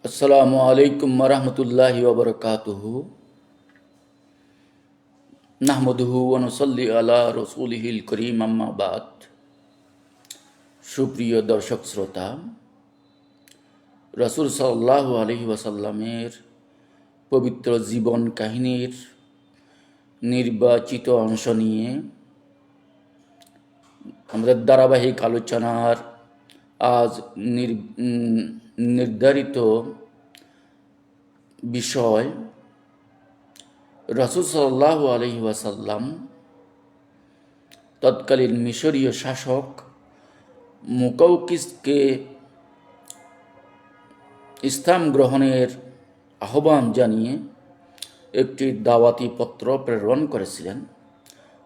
আসসালামু আলাইকুম ওয়া বারাকাতুহু। নাহমাদুহু ওয়া নুসাল্লি আলা রাসূলিহিল কারীম, আম্মা বাদ। সুপ্রিয় দর্শক শ্রোতা, রাসূল সাল্লাল্লাহু আলাইহি ওয়াসাল্লামের পবিত্র জীবন কাহিনীর নির্বাচিত অংশ নিয়ে আমাদের ধারাবাহিক আলোচনার আজ নির্ধারিত বিষয় রাসূল সাল্লাল্লাহু আলাইহি ওয়াসাল্লাম তৎকালীন মিশরীয় শাসক মুকাউকিসকে ইসলাম গ্রহণের আহ্বান জানিয়ে একটি দাওয়াতি পত্র প্রেরণ করেছিলেন।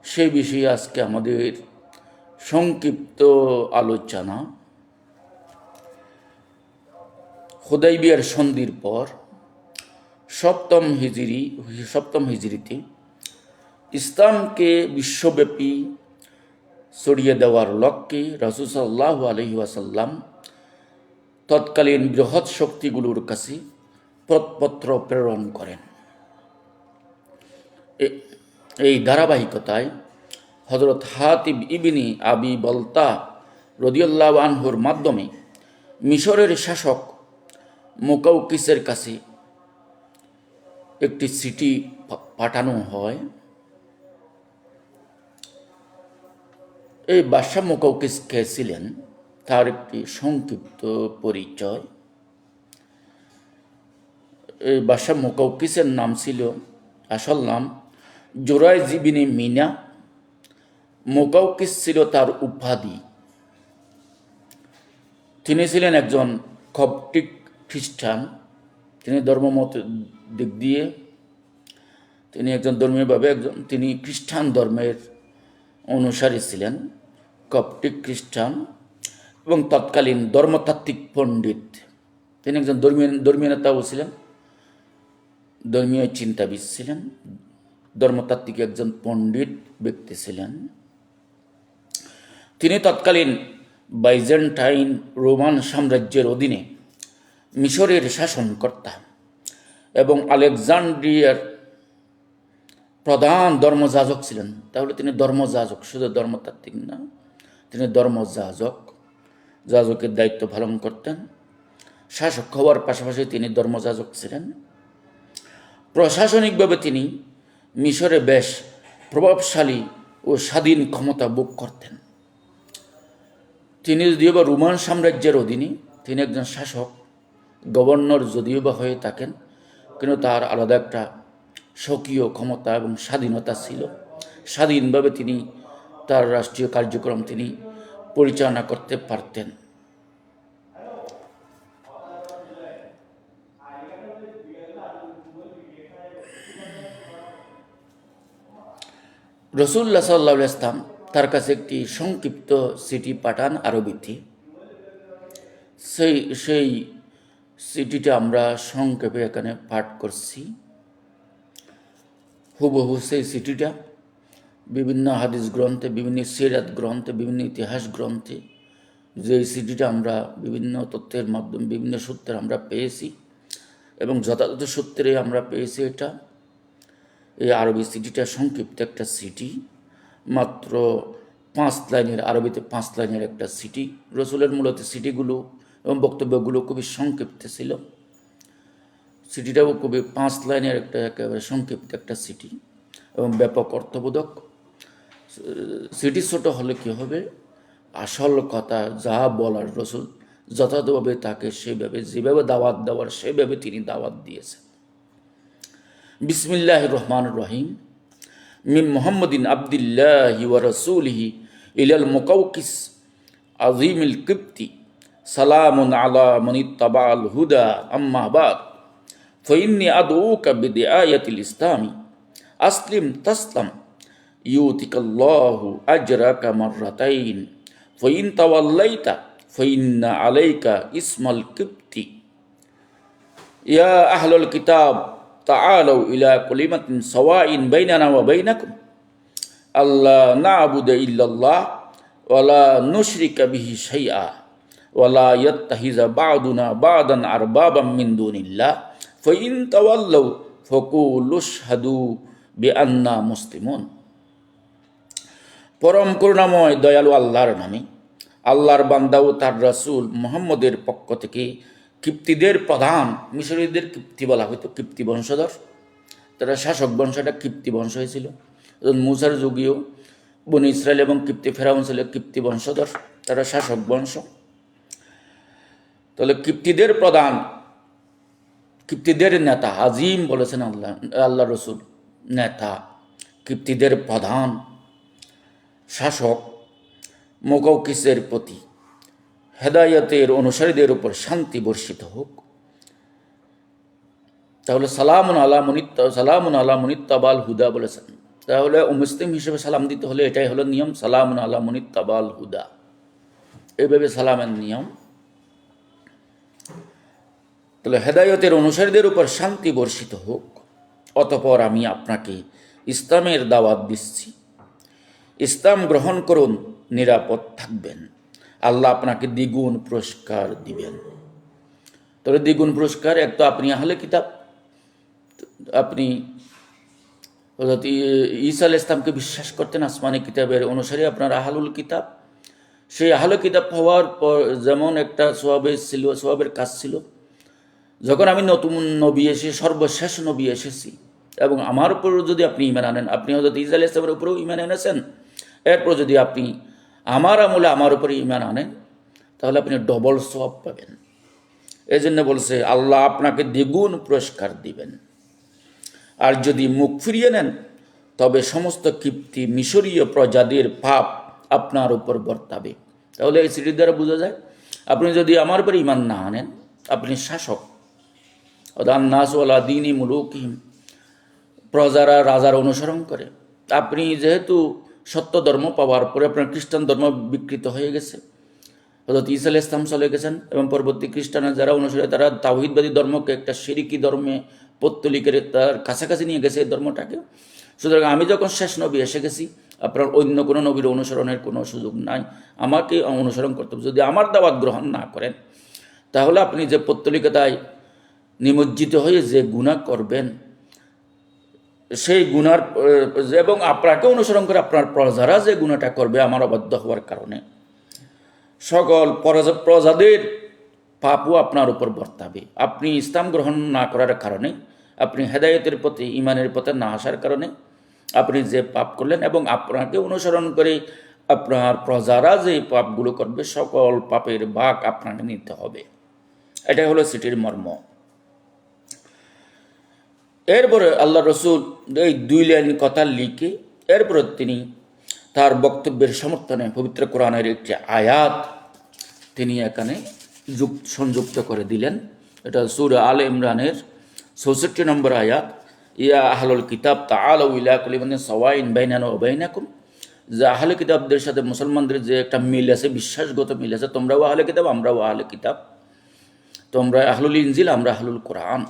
সেই বিষয়ে আজকে আমাদের সংক্ষিপ্ত আলোচনা। হুদাইবিয়ার সন্ধির পর সপ্তম হিজরিতে ইসলামকে বিশ্বব্যাপী ছড়িয়ে দেওয়ার লক্ষ্যে রাসূল সাল্লাল্লাহু আলাইহি ওয়াসাল্লাম তৎকালীন বৃহৎ শক্তিগুলোর কাছে পত্র প্রেরণ করেন। এই ধারাবাহিকতায় হযরত হাতিব ইবনে আবি বলতা রাদিয়াল্লাহু আনহুর মাধ্যমে মিশরের শাসক মুকাউকিসের কাছে একটি চিঠি পাঠানো হয়। এই বাদশাহ মুকাউকিস কে ছিলেন তার একটি সংক্ষিপ্ত পরিচয়। এই বাদশাহ মুকাউকিসের নাম ছিল, আসল নাম জুরাইজ ইবনে মিনা। মুকাউকিস ছিল তার উপাধি। তিনি ছিলেন একজন কপ্টিক খ্রিস্টান। তিনি ধর্মমত দিক দিয়ে তিনি তিনি খ্রিস্টান ধর্মের অনুসারী ছিলেন, কপ্টিক খ্রিস্টান, এবং তৎকালীন ধর্মতাত্ত্বিক পণ্ডিত। তিনি একজন ধর্মীয় নেতাও ছিলেন, ধর্মীয় চিন্তাবিদ ছিলেন, ধর্মতাত্ত্বিক একজন পণ্ডিত ব্যক্তি ছিলেন। তিনি তৎকালীন বাইজেন্টাইন রোমান সাম্রাজ্যের অধীনে মিশরের শাসনকর্তা এবং আলেকজান্ড্রিয়ার প্রধান ধর্মযাজক ছিলেন। তাহলে তিনি ধর্মযাজক, শুধু ধর্মতাত্ত্বিক না, তিনি যাজকের দায়িত্ব পালন করতেন। শাসক হওয়ার পাশাপাশি তিনি ধর্মযাজক ছিলেন। প্রশাসনিকভাবে তিনি মিশরে বেশ প্রভাবশালী ও স্বাধীন ক্ষমতা ভোগ করতেন। তিনি যদিও বা রোমান সাম্রাজ্যের অধীনে, তিনি একজন শাসক, গভর্নর যদিও বা হয়ে থাকেন, কিন্তু তার আলাদা একটা স্বকীয় ক্ষমতা এবং স্বাধীনতা ছিল। স্বাধীনভাবে তিনি তার রাষ্ট্রীয় কার্যক্রম তিনি পরিচালনা করতে পারতেন। রাসূলুল্লাহ সাল্লাল্লাহু আলাইহি ওয়াসাল্লাম তার কাছে একটি সংক্ষিপ্ত চিঠি পাঠান আরবিতে। সেই চিঠিটা আমরা সংক্ষেপে এখানে পাঠ করছি। হুবহু সেই চিঠিটা বিভিন্ন হাদিস গ্রন্থে, বিভিন্ন সিরাত গ্রন্থে, বিভিন্ন ইতিহাস গ্রন্থে যে চিঠিটা আমরা বিভিন্ন তথ্যের মাধ্যমে, বিভিন্ন সূত্রে আমরা পেয়েছি এবং যথাযথ সূত্রে আমরা পেয়েছি। এই আরবি চিঠিটা সংক্ষিপ্ত একটা চিঠি, মাত্র 5 লাইনের, আরবিতে 5 লাইনের একটা চিঠি। রাসূলের মূলত চিঠিগুলো এবং বক্তব্যগুলো খুবই সংক্ষিপ্ত ছিল। চিঠিটাও খুবই 5 লাইনের একেবারে সংক্ষিপ্ত একটা চিঠি এবং ব্যাপক অর্থবোধক। চিঠি ছোট হলে কি হবে, আসল কথা যা বলার রাসূল যথাযথভাবে তাকে যেভাবে দাওয়াত দেওয়ার সেভাবে তিনি দাওয়াত দিয়েছেন। বিসমিল্লাহির রহমানির রহিম। মিন মুহাম্মাদিন আবদিল্লাহি ওয়া রাসূলিহি ইলাল মুকাউকিস আযীমিল কিবতি সালামুন আলা মান ইত্তাবাআল হুদা, আম্মা বাদ। ফাইন্নী আদউকা বিদিআয়াতিল ইসলামি আসলিম তাসলাম ইউতিকাল্লাহু আজরাকা মাররাতাইন ফাইন তাওয়াল্লাইতা ফাইন্না আলাইকা ইসমাল কিবতি। ইয়া আহলাল কিতাব তাআলাউ ইলা কালিমাতিন সাওয়াইন বাইনানা ওয়া বাইনাকুম আল্লা না'বুদা ইল্লাল্লাহ ওয়া লা নুশরিকা বিহি শাইআ ওয়ালা ইয়াত্তাহিযা বা'দুনা বা'দান আরবাবাম মিন দুনিল্লাহ ফাইন তাওয়াল্লাউ ফাকুলু আশহাদু বিআন্না মুসলিমুন। পরম করুণাময় দয়ালু আল্লাহর নামে, আল্লাহর বান্দা ও তার রাসূল মুহাম্মদের পক্ষ থেকে কিপ্তিদের প্রধান, মিশরীয়দের কিপ্তি বলা হয়তো, কিপ্তি বংশধর, তারা শাসক বংশটা কিপ্তি বংশ হয়েছিল। মুসার যুগীয় বনি ইসরায়েল এবং কিপ্তি ফেরাউন ছিল কিপ্তি বংশধর, তারা শাসক বংশ। তাহলে কিপ্তিদের প্রধান, কিপ্তিদের নেতা, আজিম বলেছেন আল্লাহ রসুল, নেতা, কিপ্তিদের প্রধান শাসক মুকাউকিসের প্রতি হেদায়েতের অনুসারীদের উপর শান্তি বর্ষিত হোক। তাহলে সালামুন আলা মুনিত্তাবাল হুদা বলেছেন। তাহলে মুসলিম হিসেবে সালাম দিতে হলে এটাই হলো নিয়ম, সালামুন আলা মুনিত্তাবাল হুদা, এইভাবে সালামের নিয়ম। তাহলে হেদায়েতের অনুসারীদের উপর শান্তি বর্ষিত হোক। অতঃপর আমি আপনাকে ইসলামের দাওয়াত দিচ্ছি, ইসলাম গ্রহণ করুন, নিরাপদ থাকবেন, আল্লাহ আপনাকে দ্বিগুণ পুরস্কার দিবেন। তবে দ্বিগুণ পুরস্কার, এক তো আপনি আহলে কিতাব, আপনি হযরত ঈসা আলাইহিস সালামকে বিশ্বাস করতেন, আসমানি কিতাবের অনুসারী, আপনার আহলুল কিতাব। সেই আহলে কিতাব হওয়ার পর যেমন একটা সোয়াবের কাজ ছিল, যখন আমি নতুন নবী এসে সর্বশেষ নবী এসেছি এবং আমার উপরও যদি আপনি ঈমান আনেন, আপনি হযরত ঈসা আলাইহিস সালামের উপরেও ঈমান এনেছেন, এরপর যদি আপনি আমার আমলে আমার উপরে ঈমান আনেন, তাহলে আপনি ডবল সওয়াব পাবেন। এই জন্য বলছে আল্লাহ আপনাকে দ্বিগুণ পুরস্কার দিবেন। আর যদি মুখ ফিরিয়ে নেন, তবে সমস্ত কিপ্তি মিশরীয় প্রজাদের পাপ আপনার উপর বর্তাবে। তাহলে এই সিটির দ্বারা বোঝা যায়, আপনি যদি আমার উপর ঈমান না আনেন, আপনি শাসক, নাস ওয়ালা দীনি মুলুকিহিম, প্রজারা রাজার অনুসরণ করে। আপনি যেহেতু সত্য ধর্ম পাওয়ার পরে আপনার খ্রিস্টান ধর্ম বিকৃত হয়ে গেছে, হযরত ঈসা আলাইহিস সালাম চলে গেছেন এবং পরবর্তী খ্রিস্টানের যারা অনুসারী তারা তাওহীদবাদী ধর্মকে একটা শিরকি ধর্মে পত্তলিকের তার কাছাকাছি নিয়ে গেছে এই ধর্মটাকে। সুতরাং আমি যখন শেষ নবী এসে গেছি, আপনার অন্য কোনো নবীর অনুসরণের কোনো সুযোগ নাই, আমাকে অনুসরণ করতে হবে। যদি আমার দাওয়াত গ্রহণ না করেন, তাহলে আপনি যে পত্তলিকতায় নিমজ্জিত হয়ে যে গুনাহ করবেন, সেই গুনার এবং আপনাকে অনুসরণ করে আপনার প্রজারা যে গুনাহটা করবে আমার অবাধ্য হওয়ার কারণে, সকল প্রজাদের পাপও আপনার উপর বর্তাবে। আপনি ইসলাম গ্রহণ না করার কারণে, আপনি হেদায়েতের প্রতি ঈমানের পথে না আসার কারণে আপনি যে পাপ করলেন এবং আপনাকে অনুসরণ করে আপনার প্রজারা যে পাপগুলো করবে, সকল পাপের ভাগ আপনাকে নিতে হবে। এটাই হলো সিটির মর্ম। এরপরে আল্লাহ রসুল এই 2 লাইন কথা লিখে এরপরে তিনি তার বক্তব্যের সমর্থনে পবিত্র কোরআনের একটি আয়াত তিনি এখানে সংযুক্ত করে দিলেন। এটা সূরা আলে ইমরানের 64 নম্বর আয়াত, ইয়া আহলুল কিতাব তাআলাউ ইলা কালিমাতিন সাওয়াইন বাইনানা ওয়া বাইনাকুম। যে আহলে কিতাবদের সাথে মুসলমানদের যে একটা মিল আছে, বিশ্বাসগত মিল আছে, তোমরাও আহলে কিতাব, আমরাও আহলে কিতাব, তোমরা আহলুল ইনজিল, আমরা আহলুল কোরআন।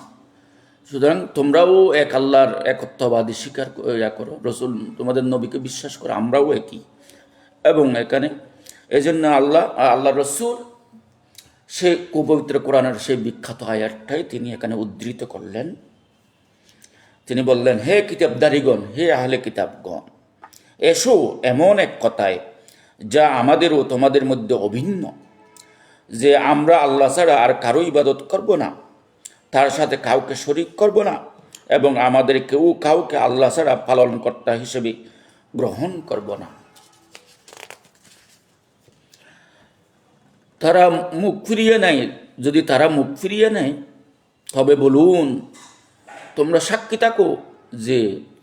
সুতরাং তোমরাও এক আল্লাহর একত্ববাদী স্বীকার করো, তোমাদের নবীকে বিশ্বাস করো, আমরাও একই। এবং এখানে এই জন্য আল্লাহ রসুল সে পবিত্র কোরআনের সেই বিখ্যাত আয়াতটাই তিনি এখানে উদ্ধৃত করলেন। তিনি বললেন, হে কিতাবদারিগণ, হে আহলে কিতাবগণ, এসো এমন এক কথায় যা আমাদের ও তোমাদের মধ্যে অভিন্ন, যে আমরা আল্লাহ ছাড়া আর কারো ইবাদত করব না, তার সাথে কাউকে শরীক করব না, এবং আমাদের কেউ কাউকে আল্লাহ ছাড়া পালনকর্তা হিসেবে গ্রহণ করব না। তারা মুখ ফিরিয়ে নেয়, যদি তারা মুখ ফিরিয়ে নেয়, তবে বলুন, তোমরা সাক্ষী থাকো যে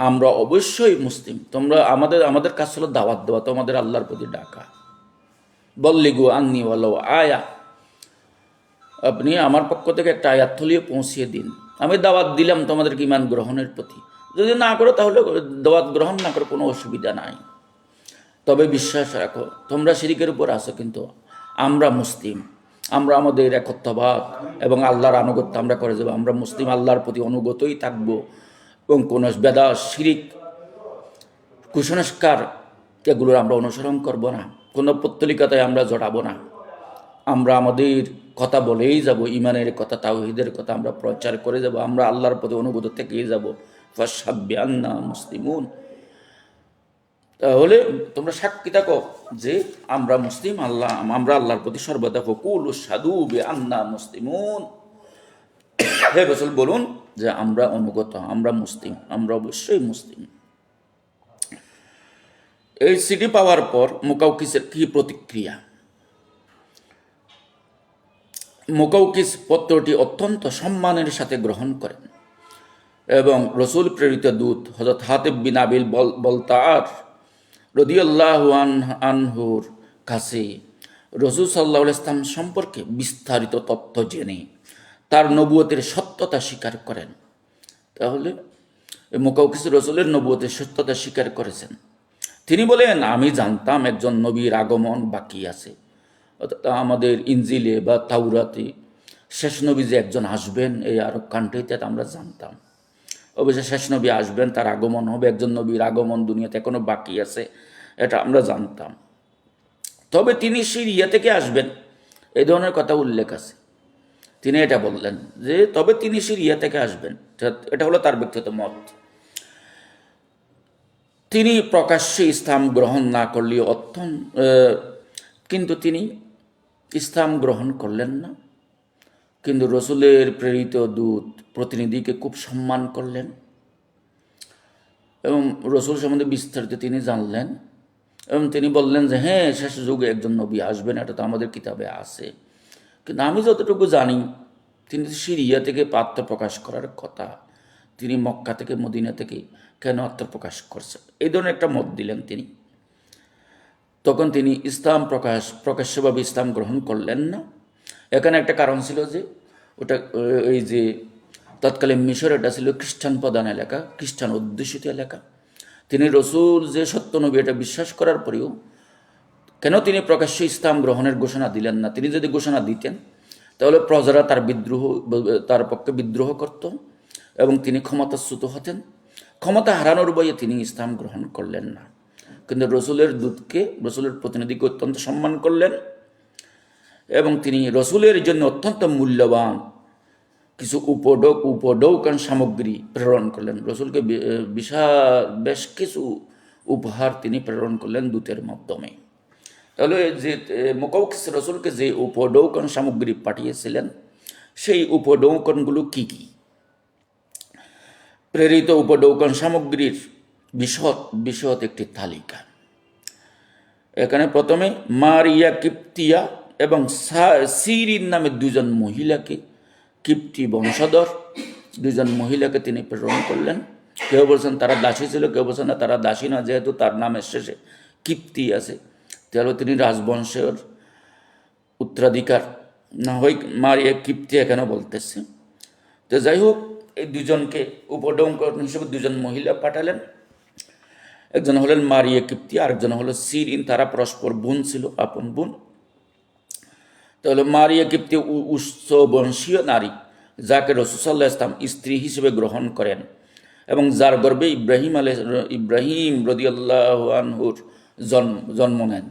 আমরা অবশ্যই মুসলিম। তোমরা আমাদের কাজ হলো দাওয়াত দেওয়া, তোমাদের আল্লাহর প্রতি ডাকা। বল্লিগু আন্নি ওয়ালাউ আয়া, আপনি আমার পক্ষ থেকে একটা আয়াত থলিয়ে পৌঁছিয়ে দিন, আমি দাওয়াত দিলাম তোমাদেরকে ঈমান গ্রহণের প্রতি। যদি না করো তাহলে দাওয়াত গ্রহণ না করো, কোনো অসুবিধা নাই, তবে বিশ্বাস রাখো তোমরা শিরকের উপর আছো, কিন্তু আমরা মুসলিম, আমরা আমাদের একত্ববাদ এবং আল্লাহর আনুগত্য আমরা করে যাবো। আমরা মুসলিম, আল্লাহর প্রতি অনুগতই থাকবো এবং কোনো বেদা, শিরিক, কুসংস্কার এগুলোর আমরা অনুসরণ করব না, কোনো পত্তলিকতায় আমরা জড়াবো না। আমরা আমাদের কথা বলেই যাব, ইমানের কথা, তাওহীদের কথা আমরা প্রচার করে যাব, আমরা আল্লাহর প্রতি অনুগত থেকেই যাব। ফাশহাব্বি আন্না মুসলিমুন, তাহলে তোমরা সাক্ষী থাকো যে আমরা মুসলিম, আমরা আল্লাহর প্রতি সর্বদা ফকুল সাধু বে আন্না মুসলিমুন। হে রাসূল বলুন যে আমরা অনুগত, আমরা মুসলিম, আমরা অবশ্যই মুসলিম। এই সিডি পাওয়ার পর মুকাউকিসের কি প্রতিক্রিয়া? মুকাউকিস পত্রটি অত্যন্ত সম্মানের সাথে গ্রহণ করেন এবং রসুল প্রেরিত দূত হযরত হাতিব বিন আবিল বলতার রাদিয়াল্লাহু আনহুর কাছে রসুল সাল্লাল্লাহু আলাইহি ওয়াসাল্লাম সম্পর্কে বিস্তারিত তথ্য জেনে তার নবুয়তের সত্যতা স্বীকার করেন। তাহলে মুকাউকিস রসুলের নবুয়তের সত্যতা স্বীকার করেছেন। তিনি বলেন, আমি জানতাম একজন নবীর আগমন বাকি আছে। আমাদের ইনজিলে বা তাওরাতে শেষ নবী যে একজন আসবেন, এই আরব কান্ট্রিতে আমরা জানতাম। অবশ্যই শেষ নবী আসবেন, তার আগমন হবে, একজন নবীর আগমন দুনিয়াতে এখনো বাকি আছে, এটা আমরা জানতাম। তবে তিনি সিরিয়া থেকে আসবেন, এই ধরনের কথা উল্লেখ আছে। তিনি এটা বললেন যে তবে তিনি সিরিয়া থেকে আসবেন, এটা হলো তার ব্যক্তিগত মত। তিনি প্রকাশ্যে ইসলাম গ্রহণ না করলেও কিন্তু তিনি ইসলাম গ্রহণ করলেন না, কিন্তু রসুলের প্রেরিত দূত প্রতিনিধিকে খুব সম্মান করলেন এবং রসুল সম্বন্ধে বিস্তারিত তিনি জানলেন এবং তিনি বললেন যে হ্যাঁ, শেষ যুগে একজন নবী আসবেন, এটা তো আমাদের কিতাবে আছে। কিন্তু আমি যতটুকু জানি তিনি সিরিয়া থেকে আত্মপ্রকাশ করার কথা, তিনি মক্কা থেকে মদিনা থেকে কেন আত্মপ্রকাশ করছেন, এই ধরনের একটা মত দিলেন তিনি। তখন তিনি ইসলাম প্রকাশ্যভাবে ইসলাম গ্রহণ করলেন না। এখানে একটা কারণ ছিল যে ওটা এই যে তৎকালীন মিশর, এটা ছিল খ্রিস্টান প্রধান এলাকা, খ্রিস্টান অধ্যুষিত এলাকা। তিনি রসুল যে সত্য নবী এটা বিশ্বাস করার পরেও কেন তিনি প্রকাশ্যে ইসলাম গ্রহণের ঘোষণা দিলেন না? তিনি যদি ঘোষণা দিতেন তাহলে প্রজারা তার পক্ষে বিদ্রোহ করত এবং তিনি ক্ষমতাচ্যুত হতেন। ক্ষমতা হারানোর বয়ে তিনি ইসলাম গ্রহণ করলেন না, কিন্তু রসুলের দূতকে, রসুলের প্রতিনিধিকে অত্যন্ত সম্মান করলেন এবং তিনি রসুলের জন্য অত্যন্ত মূল্যবান কিছু উপঢৌকন সামগ্রী প্রেরণ করলেন। রসুলকে বেশ কিছু উপহার তিনি প্রেরণ করলেন দূতের মাধ্যমে। তাহলে যে মুকাউকিস রসুলকে যে উপঢৌকন সামগ্রী পাঠিয়েছিলেন, সেই উপঢৌকনগুলো কি কি? প্রেরিত উপঢৌকন সামগ্রীর বিশদ একটি তালিকা। এখানে প্রথমে মারিয়া কিপ্তিয়া এবং সিরিন নামে দুজন মহিলাকে, কিপ্তি বংশধর দুজন মহিলাকে তিনি প্রেরণ করলেন। কেউ বলছেন তারা দাসী ছিল, কেউ বলছেন না তারা দাসী না, যেহেতু তার নামের শেষে কিপ্তি আছে তাহলে তিনি রাজবংশের উত্তরাধিকার না হয় মারিয়া কিপ্তিয়া কেন বলতেছে। তো যাই হোক, এই দুজনকে উপঢৌকন হিসেবে দুজন মহিলা পাঠালেন। একজন হলেন মারিয়া কিপ্তি, আরেকজন হলো সিরিন। তারা পরস্পর বোন ছিল, আপন বোন। তাহলে মারিয়া কিপ্তি উচ্চ বংশীয় নারী, যাকে রাসূল সাল্লাল্লাহু আলাইহি ওয়াসাল্লাম স্ত্রী হিসেবে গ্রহণ করেন এবং যার গর্ভে ইব্রাহিম রাদিয়াল্লাহু আনহুর জন্ম নেন।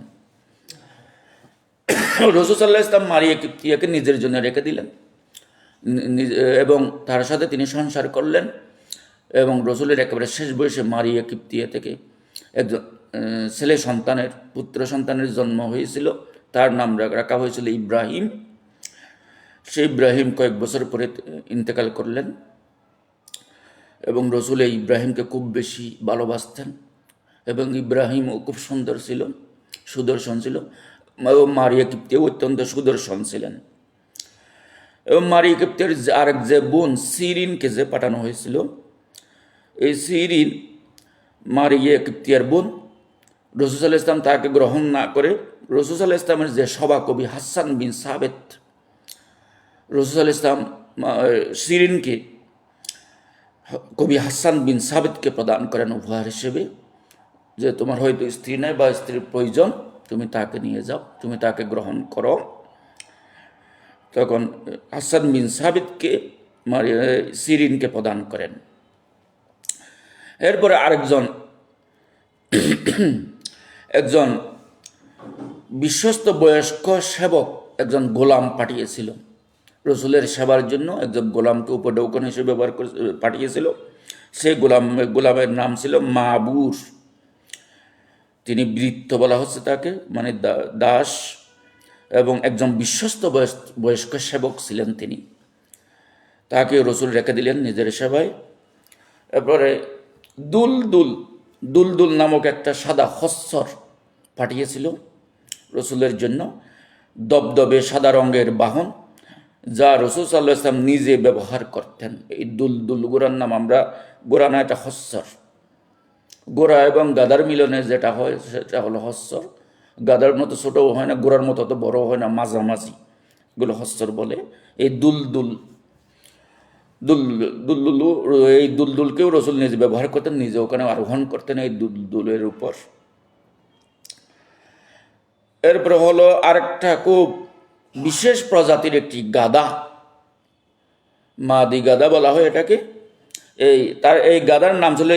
রাসূল সাল্লাল্লাহু আলাইহি ওয়াসাল্লাম মারিয়া কিপ্তিয়াকে নিজের জন্য রেখে দিলেন এবং তার সাথে তিনি সংসার করলেন এবং রসুলের একেবারে শেষ বয়সে মারিয়া কিপ্তিয়া থেকে একজন পুত্র সন্তানের জন্ম হয়েছিল। তার নাম রাখা হয়েছিল ইব্রাহিম। সেই ইব্রাহিম কয়েক বছর পরে ইন্তেকাল করলেন এবং রসুল এই ইব্রাহিমকে খুব বেশি ভালোবাসতেন এবং ইব্রাহিমও খুব সুদর্শন ছিল এবং মারিয়া কিপ্তিয়াও অত্যন্ত সুদর্শন ছিলেন। এবং মারিয়া কিপ্তিয়ার আরেক যে বোন সিরিনকে যে পাঠানো হয়েছিল, এই সিরিন মারিয়া কিপ্তিয়ার বোন। রাসূল সাল্লাল্লাহু আলাইহি ওয়াসাল্লাম তাকে গ্রহণ না করে রাসূল সাল্লাল্লাহু আলাইহি ওয়াসাল্লামের যে সভাকবি হাসান বিন সাবেত, রাসূল সাল্লাল্লাহু আলাইহি ওয়াসাল্লাম সিরিনকে কবি হাসান বিন সাবেতকে প্রদান করেন উপহার হিসেবে, যে তোমার হয়তো স্ত্রী নাই বা স্ত্রীর প্রয়োজন, তুমি তাকে নিয়ে যাও, তুমি তাকে গ্রহণ করো। তখন হাসান বিন সাবিতকে সিরিনকে প্রদান করেন। এরপরে একজন বিশ্বস্ত বয়স্ক সেবক, একজন গোলাম পাঠিয়েছিল রসুলের সেবার জন্য। একজন গোলামকে উপঢৌকন হিসেবে পাঠিয়েছিল। সেই গোলামের নাম ছিল মাবুর। তিনি বৃত্ত বলা হচ্ছে তাকে, মানে দাস, এবং একজন বিশ্বস্ত বয়স্ক সেবক ছিলেন তিনি। তাকে রসুল রেখে দিলেন নিজের সেবায়। এরপরে দুলদুল নামক একটা সাদা খচ্চর পাঠিয়েছিল রসুলের জন্য, দবদবে সাদা রঙের বাহন, যা রসুল সাল্লাহ ইসলাম নিজে ব্যবহার করতেন। এই দুলদুল গোড়ার নাম, আমরা গোড়া না, এটা খচ্চর। গোড়া এবং গাদার মিলনে যেটা হয় সেটা হলো খচ্চর। গাদার মতো ছোটও হয় না, গোড়ার মতো তো বড় হয় না, মাঝামাঝি, এগুলো খচ্চর বলে। এই এই দুলদুলকেও রসুল নিজে ব্যবহার করতেন, নিজে ওখানে আরোহণ করতেন এই দুলদুলের উপর। এরপরে হলো আরেকটা খুব বিশেষ প্রজাতির একটি গাদা, মাদি গাদা বলা হয় এটাকে। এই গাদার নাম ছিল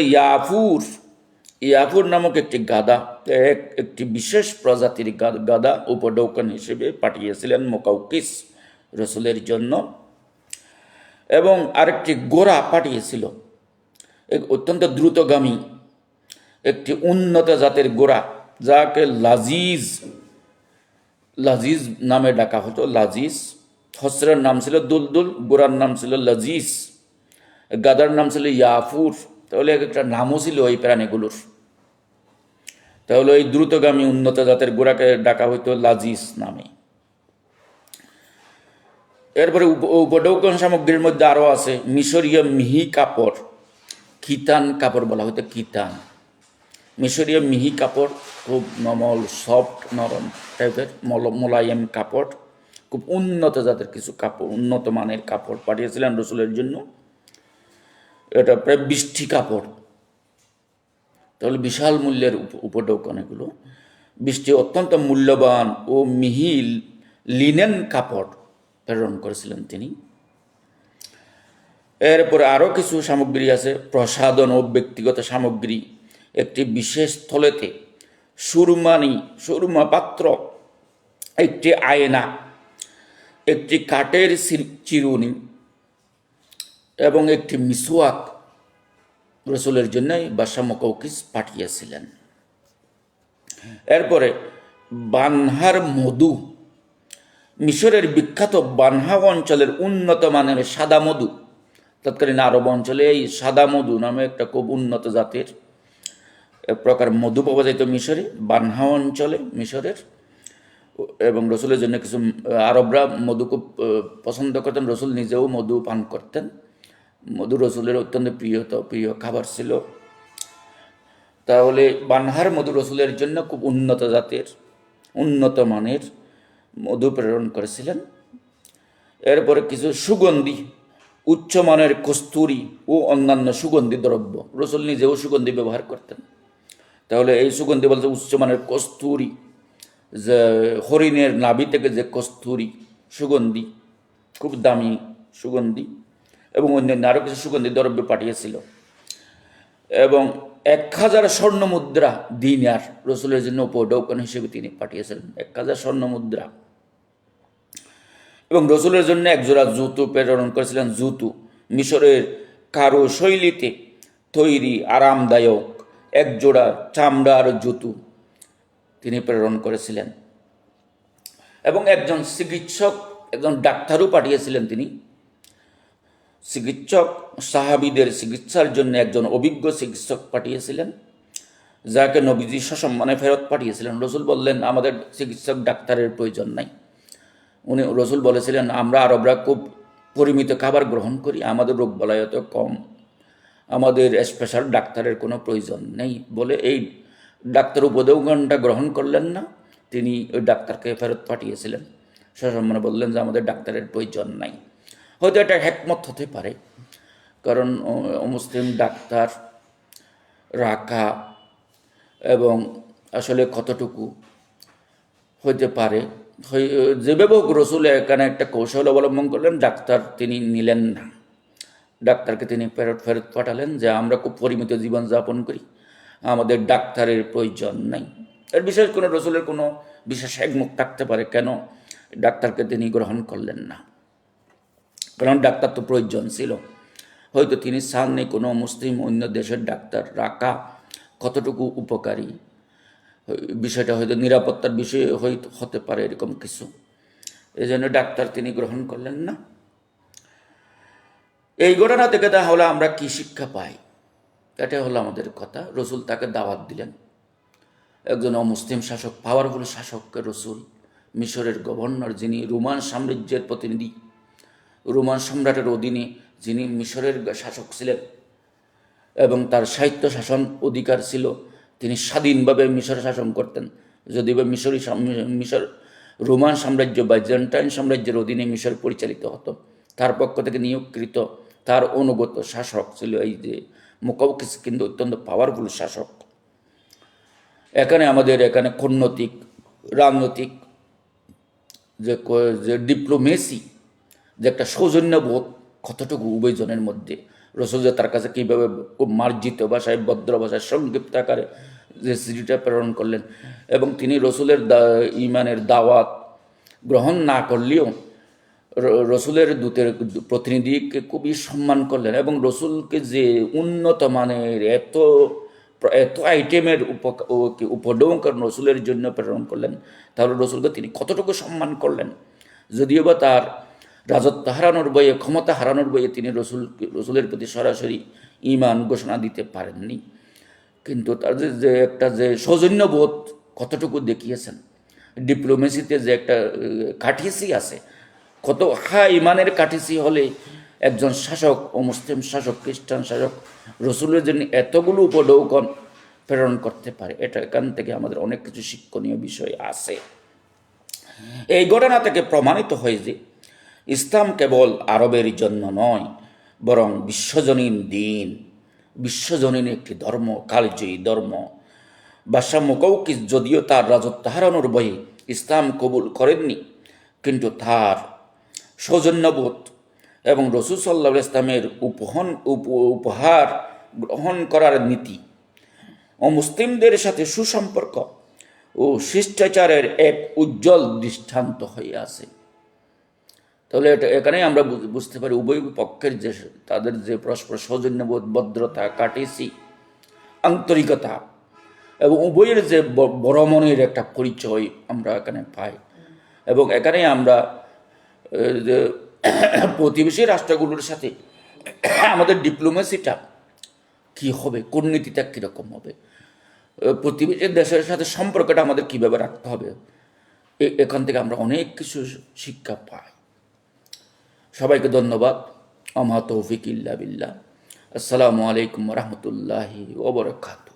ইয়াফুর নামক একটি গাদা। একটি বিশেষ প্রজাতির গাদা উপঢৌকন হিসেবে পাঠিয়েছিলেন মুকাউকিস রসুলের জন্য। এবং আরেকটি ঘোড়া পাঠিয়েছিল, অত্যন্ত দ্রুতগামী একটি উন্নত জাতের ঘোড়া, যাকে লাজিজ নামে ডাকা হতো। লাজিজ। খচ্চরের নাম ছিল দুলদুল, গোড়ার নাম ছিল লাজিজ, গাদার নাম ছিল ইয়াফুর। তাহলে একটা নামও ছিল এই প্রাণীগুলোর। তাহলে এই দ্রুতগামী উন্নত জাতের ঘোড়াকে ডাকা হইতো লাজিজ নামে। এরপরে উপঢৌকন সামগ্রীর মধ্যে আরও আছে মিশরীয় মিহি কাপড়, কিতান কাপড় বলা হতো, কিতান। মিশরীয় মিহি কাপড়, খুব সফট নরম টাইপের মোলায়েম কাপড়, খুব উন্নত জাতের কিছু কাপড়, উন্নত মানের কাপড় পাঠিয়েছিলেন রসুলের জন্য। এটা প্রায় 20টি কাপড়। তাহলে বিশাল মূল্যের উপঢৌকন এগুলো। 20টি অত্যন্ত মূল্যবান ও মিহি লিনেন কাপড় প্রেরণ করেছিলেন তিনি। এরপরে আরও কিছু সামগ্রী আছে, প্রসাধন ও ব্যক্তিগত সামগ্রী, একটি বিশেষ স্থলেতে সুরমা পাত্র, একটি আয়না, একটি কাঠের চিরুনি এবং একটি মিসওয়াক রসুলের জন্য বাদশাহ মুকাউকিস পাঠিয়েছিলেন। এরপরে বানহার মধু, মিশরের বিখ্যাত বানহা অঞ্চলের উন্নত মানের সাদা মধু। তৎকালীন আরব অঞ্চলে এই সাদা মধু নামে একটা খুব উন্নত জাতের এক প্রকার মধু পাওয়া যেত মিশরে, বানহা অঞ্চলে মিশরের। এবং রসুলের জন্য কিছু আরবরা মধু খুব পছন্দ করতেন, রসুল নিজেও মধু পান করতেন। মধু রসুলের অত্যন্ত প্রিয় খাবার ছিল। তাহলে বানহার মধু রসুলের জন্য খুব উন্নত জাতের, উন্নত মানের মধু প্রেরণ করেছিলেন। এরপরে কিছু সুগন্ধি, উচ্চমানের কস্তুরি ও অন্যান্য সুগন্ধি দ্রব্য, রসুল নিজেও সুগন্ধি ব্যবহার করতেন। তাহলে এই সুগন্ধি বলতে উচ্চমানের কস্তুরি, যে হরিণের নাভি থেকে যে কস্তুরি সুগন্ধি, খুব দামি সুগন্ধি, এবং অন্যান্য আরও কিছু সুগন্ধি দ্রব্য পাঠিয়েছিল। এবং 1000 স্বর্ণ মুদ্রা দিনার রসুলের জন্য উপঢৌকন হিসেবে তিনি পাঠিয়েছিলেন, 1000 স্বর্ণ মুদ্রা। এবং রসুলের জন্য একজোড়া জুতো প্রেরণ করেছিলেন। জুতো মিশরের কারু শৈলীতে তৈরি আরামদায়ক একজোড়া চামড়ার জুতো তিনি প্রেরণ করেছিলেন। এবং একজন চিকিৎসক, একজন ডাক্তারও পাঠিয়েছিলেন তিনি। চিকিৎসক, সাহাবীদের চিকিৎসার জন্য একজন অভিজ্ঞ চিকিৎসক পাঠিয়েছিলেন, যাকে নবীজি সসম্মানে ফেরত পাঠিয়েছিলেন। রসুল বললেন, আমাদের চিকিৎসক ডাক্তারের প্রয়োজন নাই। রসুল বলেছিলেন, আমরা আরবরা খুব পরিমিত খাবার গ্রহণ করি, আমাদের রোগ বালাই এত কম, আমাদের স্পেশাল ডাক্তারের কোনো প্রয়োজন নেই বলে এই ডাক্তার উপঢৌকনটা গ্রহণ করলেন না। তিনি ওই ডাক্তারকে ফেরত পাঠিয়েছিলেন, সসম্মানে বললেন যে আমাদের ডাক্তারের প্রয়োজন নাই। হয়তো এটা হিকমত হতে পারে, কারণ মুসলিম ডাক্তার রাখা এবং আসলে কতটুকু হইতে পারে, যেভাবে হোক রসুল এখানে একটা কৌশল অবলম্বন করলেন, ডাক্তার তিনি নিলেন না। ডাক্তারকে তিনি ফেরত পাঠালেন যে আমরা খুব পরিমিত জীবনযাপন করি, আমাদের ডাক্তারের প্রয়োজন নাই। এর বিশেষ কোনো রসুলের কোনো বিশেষ হিকমত থাকতে পারে কেন ডাক্তারকে তিনি গ্রহণ করলেন না, কারণ ডাক্তার তো প্রয়োজন ছিল। হয়তো তিনি চাননি কোনো মুসলিম অন্য দেশের ডাক্তার রাখা কতটুকু উপকারী, বিষয়টা হয়তো নিরাপত্তার বিষয়ে হতে পারে, এরকম কিছু। এই জন্য ডাক্তার তিনি গ্রহণ করলেন না। এই ঘটনা থেকে তাহলে আমরা কি শিক্ষা পাই? এটাই হলো আমাদের কথা। রসুল তাকে দাওয়াত দিলেন। একজন অমুসলিম শাসক, পাওয়ারফুল শাসককে রসুল, মিশরের গভর্নর, যিনি রোমান সাম্রাজ্যের প্রতিনিধি, রোমান সম্রাটের অধীনে যিনি মিশরের শাসক ছিলেন এবং তার সাহিত্য শাসন অধিকার ছিল, তিনি স্বাধীনভাবে মিশর শাসন করতেন। যদিও মিশর রোমান সাম্রাজ্য বাইজেন্টাইন সাম্রাজ্যের অধীনে মিশর পরিচালিত হতো, তার পক্ষ থেকে নিয়োগকৃত তার অনুগত শাসক ছিল এই যে মুকাউকিস, কিন্তু অত্যন্ত পাওয়ারফুল শাসক। এখানে কূটনৈতিক, রাজনৈতিক যে ডিপ্লোমেসি, যে একটা সৌজন্যবোধ কতটুকু উভয়জনের মধ্যে, রসুল যে তার কাছে কীভাবে খুব মার্জিত ভাষায়, ভদ্র ভাষায়, সংক্ষিপ্ত আকারে যে চিঠিটা প্রেরণ করলেন, এবং তিনি রসুলের ইমানের দাওয়াত গ্রহণ না করলেও রসুলের দূতের প্রতিনিধিকে খুবই সম্মান করলেন, এবং রসুলকে যে উন্নত মানের এত আইটেমের উপঢৌকন রসুলের জন্য প্রেরণ করলেন, তাহলে রসুলকে তিনি কতটুকু সম্মান করলেন। যদিও বা তার রাজত্ব হারানোর বয়ে, ক্ষমতা হারানোর বয়ে তিনি রসুলের প্রতি সরাসরি ঈমান ঘোষণা দিতে পারেননি, কিন্তু তার যে একটা যে সৌজন্যবোধ কতটুকু দেখিয়েছেন, ডিপ্লোমেসিতে যে একটা কাঠিসি আছে, কত ইমানের কাঠিসি হলে একজন শাসক, অমুসলিম শাসক, খ্রিস্টান শাসক রসুলের জন্য এতগুলো উপঢৌকন প্রেরণ করতে পারে। এখান থেকে আমাদের অনেক কিছু শিক্ষণীয় বিষয় আছে। এই ঘটনা থেকে প্রমাণিত হয় যে ইসলাম কেবল আরবের জন্য নয়, বরং বিশ্বজনীন দিন, বিশ্বজনীন একটি ধর্ম, কালজয়ী ধর্ম। বাদশাহ মুকাউকিস যদিও তার রাজত্ব হারানোর ভয়ে ইসলাম কবুল করেননি, কিন্তু তার সৌজন্যবোধ এবং রসুল সাল্লাহ ইসলামের উপহার গ্রহণ করার নীতি ও মুসলিমদের সাথে সুসম্পর্ক ও শিষ্টাচারের এক উজ্জ্বল দৃষ্টান্ত হয়ে আছে। তাহলে এখানেই আমরা বুঝতে পারি উভয় পক্ষের যে তাদের যে পরস্পর সৌজন্যবোধ, ভদ্রতা, কাটিসি, আন্তরিকতা এবং উভয়ের যে বড় মনের একটা পরিচয় আমরা এখানে পাই। এবং এখানেই আমরা যে প্রতিবেশী রাষ্ট্রগুলোর সাথে আমাদের ডিপ্লোমেসিটা কী হবে, কূটনীতিটা কীরকম হবে, প্রতিবেশী দেশের সাথে সম্পর্কটা আমাদের কীভাবে রাখতে হবে, এখান থেকে আমরা অনেক কিছু শিক্ষা পাই। সবাইকে ধন্যবাদ। আমা তৌফিক ইল্লা বিল্লাহ। আসসালামু আলাইকুম রহমতুল্লাহি ওয়া বারাকাতুহু।